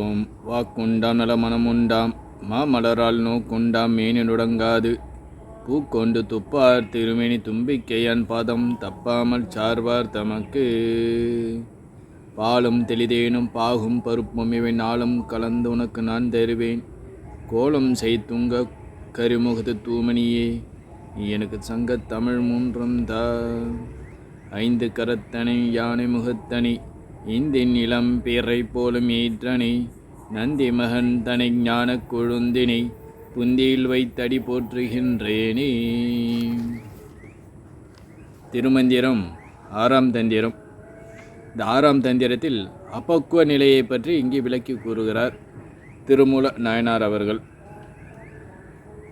ஓம். வாக்குண்டாம் நலமனமுண்டாம் மாமலரால் நோக்குண்டாம் மேனினுடங்காது பூக்கொண்டு துப்பார் திருமேனி தும்பிக்கையான் பாதம் தப்பாமல் சார்வார் தமக்கு பாலும் தெளிதேனும் பாகும் பருப்பும் இவை நாளும் கலந்து உனக்கு நான் தருவேன் கோலம் செய்துங்க கரிமுகத்து தூமணியே நீ எனக்கு சங்கத் தமிழ் மூன்றும் தா ஐந்து கரத்தனை யானை முகத்தனி இந்தின் இளம் பேரை போலும் ஏற்றனை நந்தி மகன் தனை ஞான கொழுந்தினை புந்தியில் வைத்தடி போற்றுகின்றேனே. திருமந்திரம் ஆறாம் தந்திரம். இந்த ஆறாம் தந்திரத்தில் அப்பக்குவ நிலையை பற்றி இங்கே விளக்கி கூறுகிறார் திருமூல நாயனார் அவர்கள்.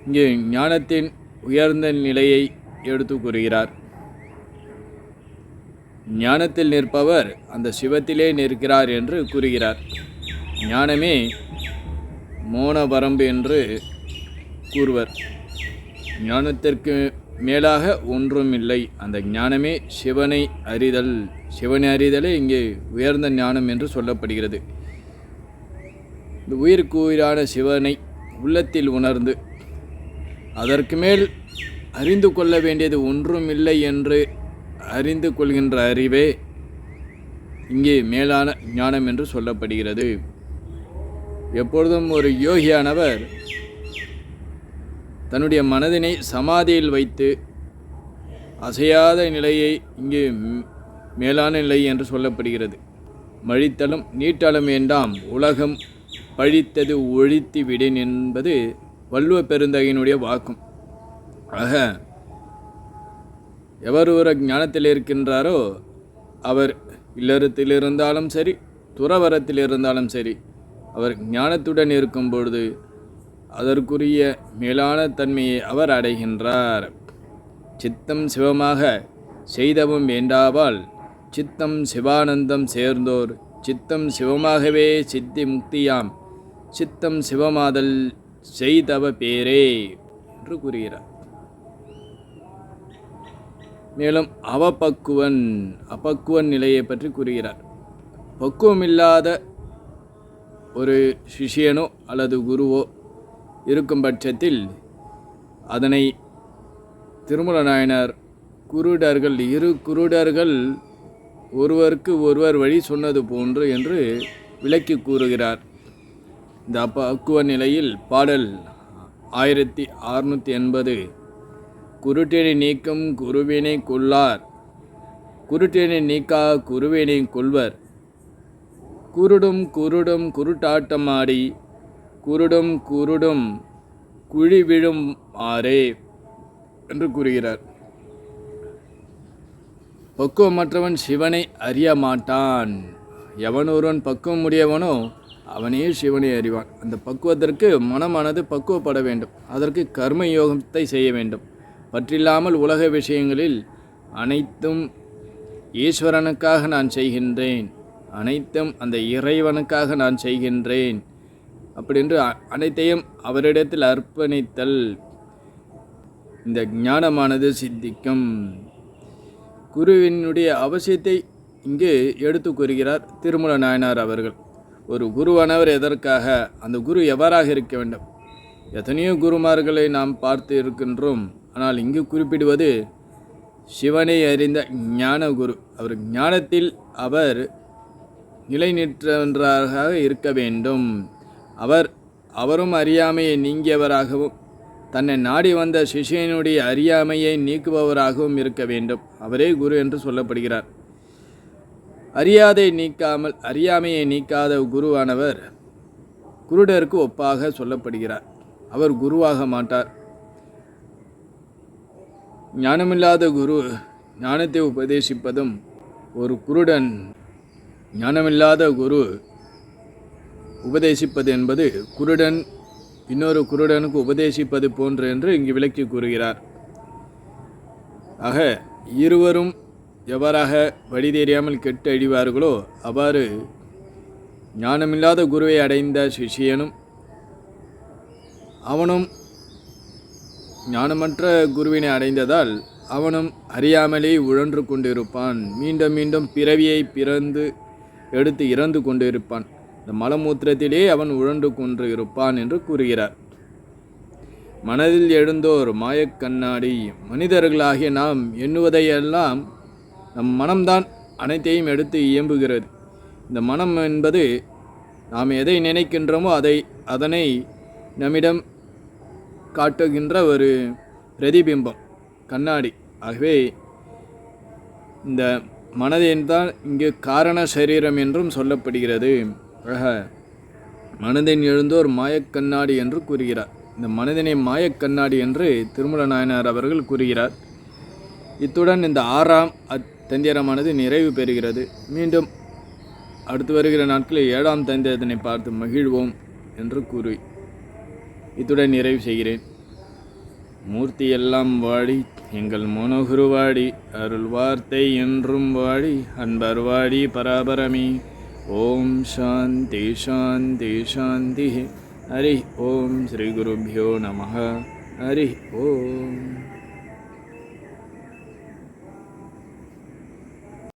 இங்கே ஞானத்தின் உயர்ந்த நிலையை எடுத்து கூறுகிறார். ஞானத்தில் நிற்பவர் அந்த சிவத்திலே நிற்கிறார் என்று கூறுகிறார். ஞானமே மோன வரம்பு என்று கூறுவர். ஞானத்திற்கு மேலாக ஒன்றும் இல்லை. அந்த ஞானமே சிவனை அறிதல். சிவனை அறிதலே இங்கே உயர்ந்த ஞானம் என்று சொல்லப்படுகிறது. இந்த உயிருக்கு உயிரான சிவனை உள்ளத்தில் உணர்ந்து அதற்கு மேல் அறிந்து கொள்ள வேண்டியது ஒன்றும் இல்லை என்று அறிந்து கொள்கின்ற அறிவே இங்கே மேலான ஞானம் என்று சொல்லப்படுகிறது. எப்பொழுதும் ஒரு யோகியானவர் தன்னுடைய மனதினை சமாதியில் வைத்து அசையாத நிலையை இங்கே மேலான நிலை என்று சொல்லப்படுகிறது. மழித்தலும் நீட்டலும் வேண்டாம் உலகம் பழித்தது ஒழித்து விடேன் என்பது வள்ளுவ பெருந்தகையினுடைய வாக்கும். ஆக எவர் ஒரு ஞானத்தில் இருக்கின்றாரோ அவர் இல்லறத்தில் இருந்தாலும் சரி துறவரத்தில் இருந்தாலும் சரி அவர் ஞானத்துடன் இருக்கும் பொழுது அதற்குரிய மேலான தன்மையை அவர் அடைகின்றார். சித்தம் சிவமாக செய்தவும் வேண்டாவால் சித்தம் சிவானந்தம் சேர்ந்தோர் சித்தம் சிவமாகவே சித்தி முக்தியாம் சித்தம் சிவமாதல் செய்தவ பேரே என்று கூறுகிறார். மேலும் அப்பக்குவன் நிலையை பற்றி கூறுகிறார். பக்குவமில்லாத ஒரு சிஷியனோ அல்லது குருவோ இருக்கும் பட்சத்தில் அதனை திருமூல நாயனார் குருடர்கள் இரு குருடர்கள் ஒருவருக்கு ஒருவர் வழி சொன்னது போன்று என்று விளக்கி கூறுகிறார். இந்த அப்பக்குவ நிலையில் பாடல் 1680 குருட்டினை நீக்கும் குருவினை கொள்ளார் குருட்டினை நீக்கா குருவினை கொள்வர் குருடும் குருடும் குருட்டாட்டமாடி குருடும் குருடும் குழி விழும் ஆரே என்று கூறுகிறார். பக்குவமற்றவன் சிவனை அறிய மாட்டான். எவன் ஒருவன் பக்குவம் உடையவனோ அவனே சிவனை அறிவான். அந்த பக்குவத்திற்கு மனமானது பக்குவப்பட வேண்டும். அதற்கு கர்ம யோகத்தை செய்ய வேண்டும். பற்றில்லாமல் உலக விஷயங்களில் அனைத்தும் ஈஸ்வரனுக்காக நான் செய்கின்றேன், அனைத்தும் அந்த இறைவனுக்காக நான் செய்கின்றேன் அப்படின்று அனைத்தையும் அவரிடத்தில் அர்ப்பணித்தல் இந்த ஞானமானது சித்திக்கும். குருவினுடைய அவசியத்தை இங்கு எடுத்து கூறுகிறார் திருமூல நாயனார் அவர்கள். ஒரு குருவானவர் எதற்காக, அந்த குரு எவ்வாறாக இருக்க வேண்டும்? எத்தனையோ குருமார்களை நாம் பார்த்து இருக்கின்றோம். ஆனால் இங்கு குறிப்பிடுவது சிவனை அறிந்த ஞான குரு. அவர் ஞானத்தில் அவர் நிலை நின்றவராக இருக்க வேண்டும். அவரும் அறியாமையை நீங்கியவராகவும் தன்னை நாடி வந்த சிஷியனுடைய அறியாமையை நீக்குபவராகவும் இருக்க வேண்டும். அவரே குரு என்று சொல்லப்படுகிறார். அறியாமையை நீக்காத குருவானவர் குருடருக்கு ஒப்பாக சொல்லப்படுகிறார். அவர் குருவாக மாட்டார். ஞானமில்லாத குரு ஞானத்தை உபதேசிப்பதும் ஒரு குருடன் ஞானமில்லாத குரு உபதேசிப்பது என்பது குருடன் இன்னொரு குருடனுக்கு உபதேசிப்பது போன்று என்று இங்கு விளக்கி கூறுகிறார். ஆக இருவரும் எவ்வாறாக வழி தெரியாமல் கெட்டு அழிவார்களோ அவ்வாறு ஞானமில்லாத குருவை அடைந்த சிஷியனும் அவனும் ஞானமற்ற குருவினை அடைந்ததால் அவனும் அறியாமலே உழன்று கொண்டிருப்பான். மீண்டும் மீண்டும் பிறவியை பிறந்து எடுத்து இறந்து கொண்டிருப்பான். இந்த மலமூத்திரத்திலே அவன் உழண்டு கொன்று இருப்பான் என்று கூறுகிறார். மனதில் எழுந்தோர் மாயக்கண்ணாடி. மனிதர்களாகிய நாம் எண்ணுவதையெல்லாம் நம் மனம்தான் அனைத்தையும் எடுத்து இயம்புகிறது. இந்த மனம் என்பது நாம் எதை நினைக்கின்றோமோ அதனை நம்மிடம் காட்டுகின்ற ஒரு பிரதிபிம்பம், கண்ணாடி. ஆகவே இந்த மனதின்தான் இங்கு காரண சரீரம் என்றும் சொல்லப்படுகிறது. மனதின் எழுந்தோர் மாயக்கண்ணாடி என்று கூறுகிறார். இந்த மனதினை மாயக்கண்ணாடி என்று திருமூல நாயனார் அவர்கள் கூறுகிறார். இத்துடன் இந்த 6ஆம் தந்திரமானது நிறைவு பெறுகிறது. மீண்டும் அடுத்து வருகிற நாட்களில் 7ஆம் தந்திரத்தினை பார்த்து மகிழ்வோம் என்று கூறி இத்துடன் நிறைவு செய்கிறேன். மூர்த்தி எல்லாம் வாடி எங்கள் மனோகுரு வாடி, அருள் வார்த்தை என்றும் வாடி, அன்பர் வாடி பராபரமி. ஓம் சாந்தி சாந்தி சாந்தி. ஹரி ஓம் ஸ்ரீ குருபியோ நமஹ. ஹரி ஓம்.